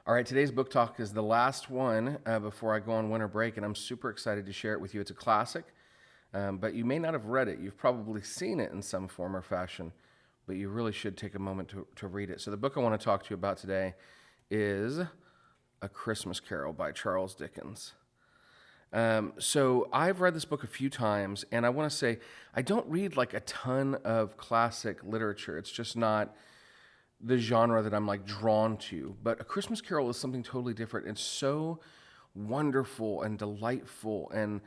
All right, today's book talk is the last one before I go on winter break, and I'm super excited to share it with you. It's a classic, but you may not have read it. You've probably seen it in some form or fashion, but you really should take a moment to read it. So, the book I want to talk to you about today is A Christmas Carol by Charles Dickens. So, I've read this book a few times, and I want to say I don't read like a ton of classic literature. It's just not the genre that I'm like drawn to. But A Christmas Carol is something totally different. It's so wonderful and delightful and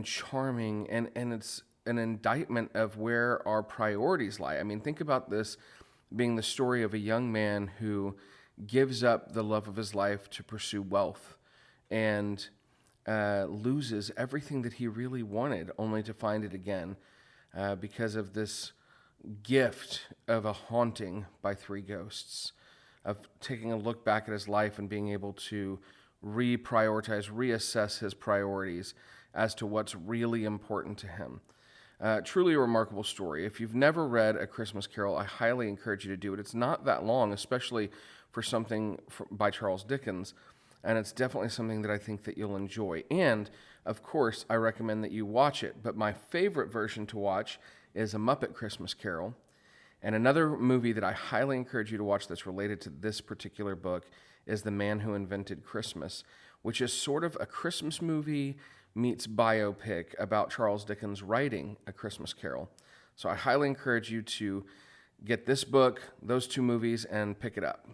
charming, and it's an indictment of where our priorities lie. I mean, think about this being the story of a young man who gives up the love of his life to pursue wealth and loses everything that he really wanted, only to find it again because of this gift of a haunting by three ghosts, of taking a look back at his life and being able to reassess his priorities as to what's really important to him. Truly a remarkable story. If you've never read A Christmas Carol, I highly encourage you to do it. It's not that long, especially for something by Charles Dickens, and it's definitely something that I think that you'll enjoy. And, of course, I recommend that you watch it, but my favorite version to watch is A Muppet Christmas Carol. And another movie that I highly encourage you to watch that's related to this particular book is The Man Who Invented Christmas, which is sort of a Christmas movie meets biopic about Charles Dickens writing A Christmas Carol. So I highly encourage you to get this book, those two movies, and pick it up.